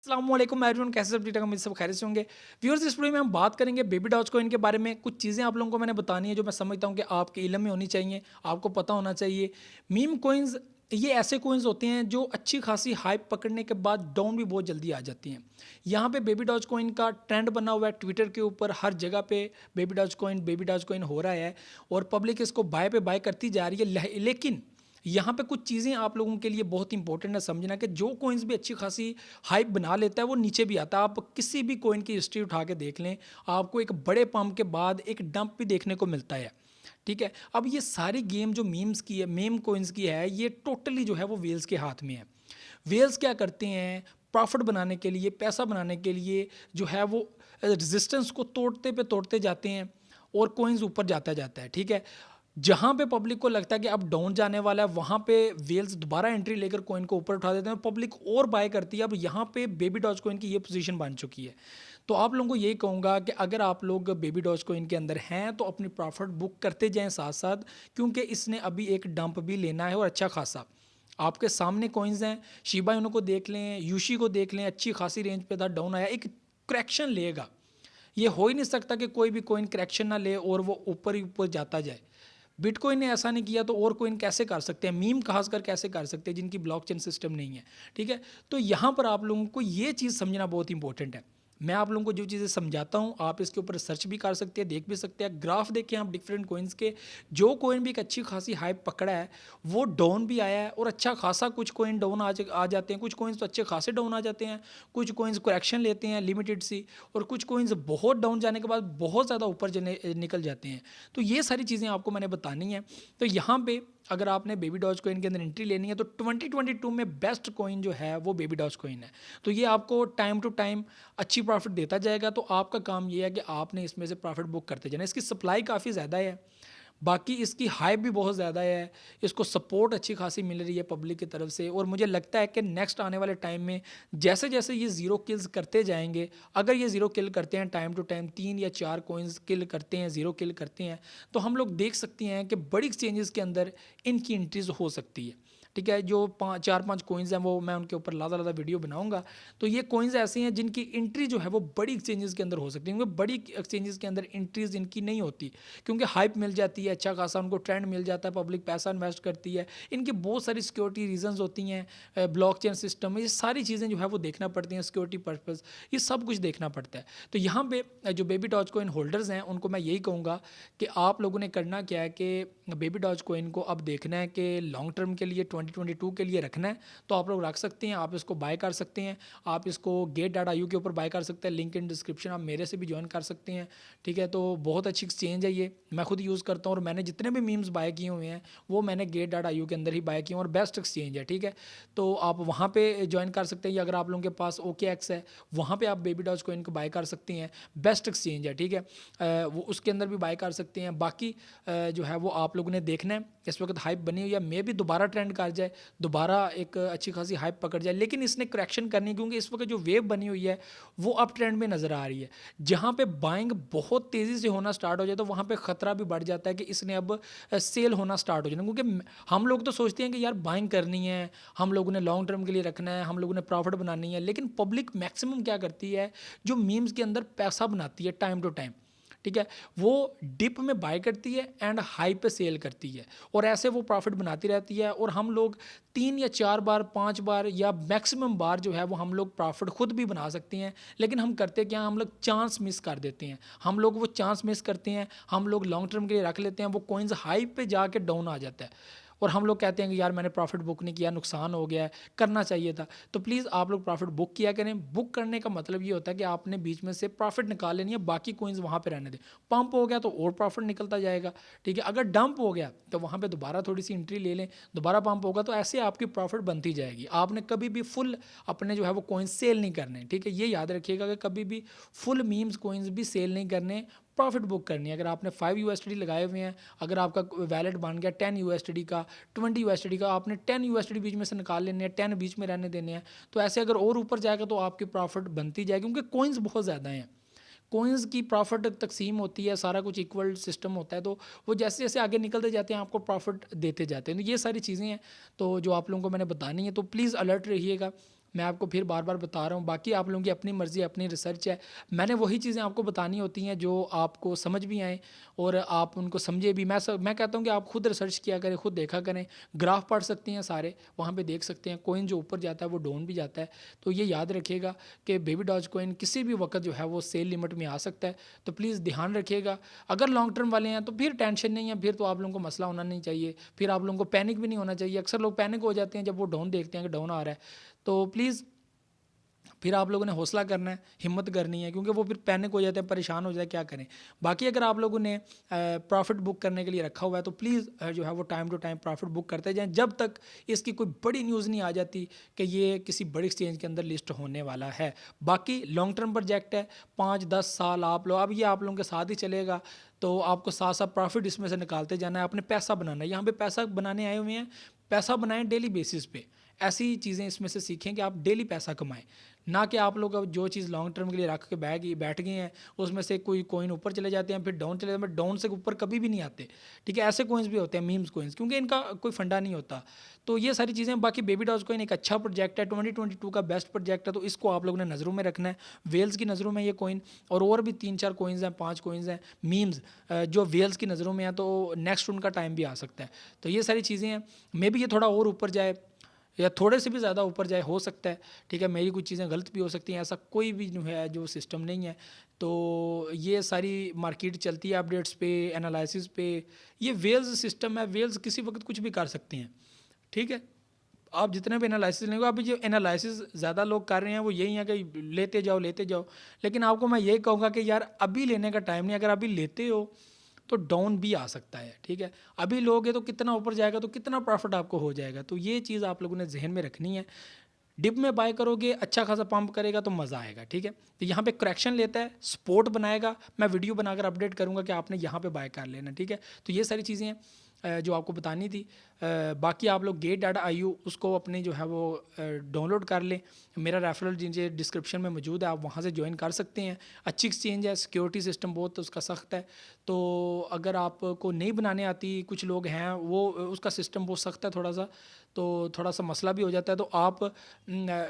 अस्सलामुअलैकुम एवरीवन, कैसे सब ठीक ठाक? उम्मीद सब खैरियत से होंगे। व्यूअर्स, इस वीडियो में हम बात करेंगे बेबी डॉज कॉइन के बारे में। कुछ चीज़ें आप लोगों को मैंने बतानी है जो मैं समझता हूँ कि आपके इल्म में होनी चाहिए, आपको पता होना चाहिए। मीम कॉइन्स ये ऐसे कॉइन्स होते हैं जो अच्छी खासी हाइप पकड़ने के बाद डाउन भी बहुत जल्दी आ जाती हैं। यहाँ पे बेबी डॉज कॉइन का ट्रेंड बना हुआ है ट्विटर के ऊपर, हर जगह पे बेबी डॉज कॉइन हो रहा है और पब्लिक इसको बाय पे बाय करती जा रही है। लेकिन यहाँ पे कुछ चीज़ें आप लोगों के लिए बहुत इंपॉर्टेंट है समझना कि जो कॉइन्स भी अच्छी खासी हाइप बना लेता है वो नीचे भी आता है। आप किसी भी कॉइन की हिस्ट्री उठा के देख लें, आपको एक बड़े पंप के बाद एक डंप भी देखने को मिलता है। ठीक है, अब ये सारी गेम जो मीम्स की है, मेम कॉइन्स की है, ये टोटली जो है वो वेल्स के हाथ में है। वेल्स क्या करते हैं, प्रॉफिट बनाने के लिए, पैसा बनाने के लिए जो है वो रेजिस्टेंस को तोड़ते पे तोड़ते जाते हैं और कॉइन्स ऊपर जाता जाता है। ठीक है, जहाँ पे पब्लिक को लगता है कि अब डाउन जाने वाला है, वहाँ पे वेल्स दोबारा एंट्री लेकर कॉइन को ऊपर उठा देते हैं, पब्लिक और बाय करती है। अब यहाँ पे बेबी डॉज कॉइन की ये पोजीशन बन चुकी है। तो आप लोगों को यही कहूँगा कि अगर आप लोग बेबी डॉज कॉइन के अंदर हैं तो अपनी प्रॉफिट बुक करते जाएं साथ साथ, क्योंकि इसने अभी एक डंप भी लेना है और अच्छा खासा। आपके सामने कॉइन्स हैं, शिबा इनो को देख लें, यूशी को देख लें, अच्छी खासी रेंज पे था, डाउन आया, एक करेक्शन लेगा। ये हो ही नहीं सकता कि कोई भी कॉइन करेक्शन ना ले और वो ऊपर ही ऊपर जाता जाए। बिटकॉइन ने ऐसा नहीं किया तो और कॉइन कैसे कर सकते हैं, मीम खासकर कैसे कर सकते हैं जिनकी ब्लॉकचेन सिस्टम नहीं है। ठीक है, तो यहाँ पर आप लोगों को ये चीज़ समझना बहुत इंपॉर्टेंट है। मैं आप लोगों को जो चीज़ें समझाता हूँ आप इसके ऊपर सर्च भी कर सकते हैं, देख भी सकते हैं, ग्राफ देखें आप डिफरेंट कॉइन्स के। जो कॉइन भी एक अच्छी खासी हाइप पकड़ा है वो डाउन भी आया है और अच्छा खासा, कुछ कॉइन डाउन आ जाते हैं, कुछ कॉइन्स तो अच्छे खासे डाउन आ जाते हैं, कुछ कॉइन्स करेक्शन लेते हैं लिमिटेड सी, और कुछ कॉइन्स बहुत डाउन जाने के बाद बहुत ज़्यादा ऊपर निकल जाते हैं। तो ये सारी चीज़ें आपको मैंने बतानी है। तो यहाँ पे अगर आपने बेबी डॉज कॉइन के अंदर एंट्री लेनी है तो 2022 में बेस्ट कॉइन जो है वो बेबी डॉज कॉइन है। तो ये आपको टाइम टू टाइम अच्छी प्रॉफिट देता जाएगा। तो आपका काम ये है कि आपने इसमें से प्रॉफिट बुक करते जाना। इसकी सप्लाई काफ़ी ज़्यादा है, बाकी इसकी हाइप भी बहुत ज़्यादा है, इसको सपोर्ट अच्छी खासी मिल रही है पब्लिक की तरफ से, और मुझे लगता है कि नेक्स्ट आने वाले टाइम में जैसे जैसे ये ज़ीरो किल्स करते जाएंगे, अगर ये ज़ीरो किल करते हैं टाइम टू टाइम, 3 या 4 कॉइन्स किल करते हैं, ज़ीरो किल करते हैं, तो हम लोग देख सकते हैं कि बड़ी एक्सचेंजेस के अंदर इनकी एंट्रीज हो सकती है। ठीक है, जो 4-5 कॉइन्स हैं वो मैं उनके ऊपर लादा लादा वीडियो बनाऊंगा। तो ये कॉइन्स ऐसे हैं जिनकी एंट्री जो है वो बड़ी एक्सचेंजेस के अंदर हो सकती है, क्योंकि बड़ी एक्सचेंजेस के अंदर एंट्रीज इनकी नहीं होती, क्योंकि हाइप मिल जाती है, अच्छा खासा उनको ट्रेंड मिल जाता है, पब्लिक पैसा इन्वेस्ट करती है, इनकी बहुत सारी सिक्योरिटी रीजंस होती हैं, ब्लॉकचेन सिस्टम, ये सारी चीज़ें जो है वो देखना पड़ती हैं, सिक्योरिटी पर्पज़, ये सब कुछ देखना पड़ता है। तो यहाँ पे जो बेबी डॉज कॉइन होल्डर्स हैं उनको मैं यही कहूँगा कि आप लोगों ने करना क्या है कि बेबी डॉज कॉइन को अब देखना है कि लॉन्ग टर्म के लिए 2022 के लिए रखना है, तो आप लोग रख सकते हैं, आप इसको बाय कर सकते हैं। आप इसको गेट.आईयू के ऊपर बाय कर सकते हैं, लिंक इन डिस्क्रिप्शन, आप मेरे से भी ज्वाइन कर सकते हैं। ठीक है, तो बहुत अच्छी एक्सचेंज है ये, मैं खुद यूज़ करता हूँ और मैंने जितने भी मीम्स बाय किए हुए हैं वो मैंने गेट.आईयू के अंदर ही बाय किए हैं और बेस्ट एक्सचेंज है। ठीक है, तो आप वहाँ पे ज्वाइन कर सकते हैं, या अगर आप लोगों के पास OKX है वहाँ पे आप बेबी डॉज कॉइन को बाय कर सकते हैं, बेस्ट एक्सचेंज है। ठीक है, वो उसके अंदर भी बाय कर सकते हैं। बाकी जो है वो आप लोगों ने देखना है, इस वक्त हाइप बनी हुई है, मे भी दोबारा ट्रेंड कर जाए, दोबारा एक अच्छी खासी हाइप पकड़ जाए, लेकिन इसने करेक्शन करनी है, क्योंकि इस वक्त जो वेव बनी हुई है वो अप ट्रेंड में नज़र आ रही है। जहाँ पे बाइंग बहुत तेज़ी से होना स्टार्ट हो जाए तो वहाँ पे ख़तरा भी बढ़ जाता है कि इसने अब सेल होना स्टार्ट हो जाना, क्योंकि हम लोग तो सोचते हैं कि यार बाइंग करनी है, हम लोगों ने लॉन्ग टर्म के लिए रखना है, हम लोगों ने प्रॉफिट बनानी है, लेकिन पब्लिक मैक्सिमम क्या करती है, जो मीम्स के अंदर पैसा बनाती है टाइम टू टाइम, ठीक है, वो डिप में बाय करती है एंड हाई पे सेल करती है, और ऐसे वो प्रॉफिट बनाती रहती है। और हम लोग 3 या 4 बार 5 बार या मैक्सिमम बार जो है वो हम लोग प्रॉफिट खुद भी बना सकते हैं, लेकिन हम करते क्या, हम लोग चांस मिस कर देते हैं, हम लोग वो चांस मिस करते हैं, हम लोग लॉन्ग टर्म के लिए रख लेते हैं, वो कॉइन्स हाई पे जाके डाउन आ जाता है और हम लोग कहते हैं कि यार मैंने प्रॉफिट बुक नहीं किया, नुकसान हो गया है, करना चाहिए था। तो प्लीज़ आप लोग प्रॉफिट बुक किया करें। बुक करने का मतलब ये होता है कि आपने बीच में से प्रॉफिट निकाल लेनी है, बाकी कॉइन्स वहाँ पे रहने दें। पंप हो गया तो और प्रॉफिट निकलता जाएगा। ठीक है, अगर डंप हो गया तो वहाँ पे दोबारा थोड़ी सी एंट्री ले लें, दोबारा पंप होगा तो ऐसे आपकी प्रॉफिट बनती जाएगी। आपने कभी भी फुल अपने जो है वो कॉइन्स सेल नहीं करने। ठीक है, ये याद रखिएगा कि कभी भी फुल मीम्स कॉइन्स भी सेल नहीं करने, प्रॉफिट बुक करनी है। अगर आपने 5 USD लगाए हुए हैं, अगर आपका वैलेट बन गया 10 USD का, 20 USD का, आपने 10 USD बीच में से निकाल लेने हैं, 10 बीच में रहने देने हैं। तो ऐसे अगर और ऊपर जाएगा तो आपकी प्रॉफिट बनती जाएगी, क्योंकि कॉइन्स बहुत ज़्यादा हैं, कॉइन्स की प्रॉफिट तकसीम होती है, सारा कुछ इक्वल सिस्टम होता है, तो वो जैसे जैसे आगे निकलते जाते हैं आपको प्रॉफिट देते जाते हैं। तो ये सारी चीज़ें हैं तो जो आप लोगों को मैंने बतानी है, तो प्लीज़ अलर्ट रहिएगा। मैं आपको फिर बार बार बता रहा हूँ, बाकी आप लोगों की अपनी मर्ज़ी, अपनी रिसर्च है। मैंने वही चीज़ें आपको बतानी होती हैं जो आपको समझ भी आएँ और आप उनको समझे भी। मैं कहता हूँ कि आप खुद रिसर्च किया करें, खुद देखा करें, ग्राफ पढ़ सकते हैं सारे, वहाँ पे देख सकते हैं। कॉइन जो ऊपर जाता है वो डाउन भी जाता है। तो ये याद रखिएगा कि बेबी डॉज कॉइन किसी भी वक्त जो है वो सेल लिमिट में आ सकता है, तो प्लीज़ ध्यान रखिएगा। अगर लॉन्ग टर्म वाले हैं तो फिर टेंशन नहीं है, फिर तो आप लोगों को मसला होना नहीं चाहिए, फिर आप लोगों को पैनिक भी नहीं होना चाहिए। अक्सर लोग पैनिक हो जाते हैं जब वो डाउन देखते हैं कि डाउन आ रहा है, तो प्लीज़ फिर आप लोगों ने हौसला करना है, हिम्मत करनी है, क्योंकि वो फिर पैनिक हो जाते हैं, परेशान हो जाए, क्या करें। बाकी अगर आप लोगों ने प्रॉफिट बुक करने के लिए रखा हुआ है तो प्लीज़ जो है वो time to time profit book करते जाएं, जब तक इसकी कोई बड़ी न्यूज़ नहीं आ जाती कि ये किसी बड़ी एक्सचेंज के अंदर लिस्ट होने वाला है। बाकी लॉन्ग टर्म प्रोजेक्ट है, 5-10 साल आप लोग, अब ये आप लोगों के साथ ही चलेगा, तो आपको साथ साथ प्रॉफिट इसमें से निकालते जाना है, आपने पैसा बनाना है। यहाँ पे पैसा बनाने आए हुए हैं, पैसा बनाएं डेली बेसिस पे। ऐसी चीज़ें इसमें से सीखें कि आप डेली पैसा कमाएं, ना कि आप लोग अब जो चीज़ लॉन्ग टर्म के लिए रख के बैठ गए हैं उसमें से कोई कॉइन ऊपर चले जाते हैं, फिर डाउन चले जाते हैं, डाउन से ऊपर कभी भी नहीं आते। ठीक है, ऐसे कॉइन्स भी होते हैं, मीम्स कॉइन्स, क्योंकि इनका कोई फंडा नहीं होता। तो ये सारी चीज़ें। बाकी बेबी डॉज कॉइन एक अच्छा प्रोजेक्ट है, 2022 का बेस्ट प्रोजेक्ट है, तो इसको आप लोगों ने नज़रों में रखना है, वेल्स की नज़रों में ये कॉइन, और भी 3-4 कॉइन्स हैं, 5 कॉइन्स हैं मीम्स जो वेल्स की नज़रों में है, तो नेक्स्ट उनका टाइम भी आ सकता है। तो ये सारी चीज़ें हैं, मे भी ये थोड़ा और ऊपर जाए या थोड़े से भी ज़्यादा ऊपर जाए, हो सकता है। ठीक है, मेरी कुछ चीज़ें गलत भी हो सकती हैं, ऐसा कोई भी जो है जो सिस्टम नहीं है। तो ये सारी मार्केट चलती है अपडेट्स पे, एनालिसिस पे। ये वेल्स सिस्टम है, वेल्स किसी वक्त कुछ भी कर सकते हैं। ठीक है, आप जितने भी एनालिसिस लेंगे, अभी जो एनालिसिस ज़्यादा लोग कर रहे हैं वो यही है कि लेते जाओ लेते जाओ, लेकिन आपको मैं यही कहूँगा कि यार अभी लेने का टाइम नहीं। अगर अभी लेते हो तो डाउन भी आ सकता है। ठीक है, अभी लोगे तो कितना ऊपर जाएगा, तो कितना प्रॉफिट आपको हो जाएगा, तो ये चीज़ आप लोगों ने जहन में रखनी है। डिप में बाय करोगे, अच्छा खासा पंप करेगा तो मज़ा आएगा। ठीक है, तो यहाँ पे करेक्शन लेता है, सपोर्ट बनाएगा, मैं वीडियो बनाकर अपडेट करूँगा कि आपने यहाँ पे बाय कर लेना। ठीक है, तो ये सारी चीज़ें हैं जो आपको बतानी थी। बाकी आप लोग Gate.io उसको अपनी जो है वो डाउनलोड कर लें, मेरा रेफरल नीचे डिस्क्रिप्शन में मौजूद है, आप वहाँ से ज्वाइन कर सकते हैं। अच्छी एक्सचेंज है, सिक्योरिटी सिस्टम बहुत उसका सख्त है। तो अगर आपको नहीं बनाने आती, कुछ लोग हैं वो उसका सिस्टम बहुत सख्त है थोड़ा सा, तो थोड़ा सा मसला भी हो जाता है। तो आप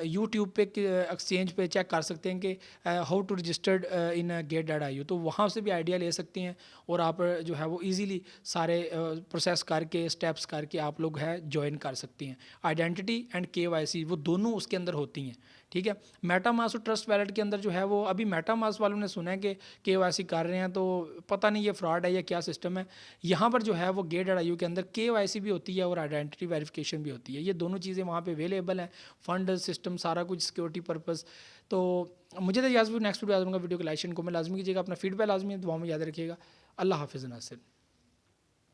यूट्यूब पे एक्सचेंज पे चेक कर सकते हैं कि how to registered in Gate.io, तो वहाँ से भी आइडिया ले सकते हैं, और आप जो है वो इजीली सारे प्रोसेस करके, स्टेप्स करके आप लोग है ज्वाइन कर सकते हैं। आइडेंटिटी एंड KYC वो दोनों उसके अंदर होती हैं। ठीक है, मेटामास्क और ट्रस्ट वैलेट के अंदर जो है वो, अभी मेटामास्क वालों ने सुना है कि KYC कर रहे हैं, तो पता नहीं ये फ्रॉड है या क्या सिस्टम है। यहाँ पर जो है वो Gate.io के अंदर KYC भी होती है और आइडेंटिटी वेरिफिकेशन भी होती है। ये दोनों चीज़ें वहाँ पे अवेलेबल हैं, फंड सिस्टम सारा कुछ, सिक्योरिटी पर्पज़। तो मुझे तो याद, नेक्स्ट वीडियो आ जाऊँगा, वीडियो को लाइक शेयर कमेंट लाजमी कीजिएगा, अपना फीडबैक लाजमी दुआ में याद रखिएगा। अल्लाह हाफिज़ नासिर।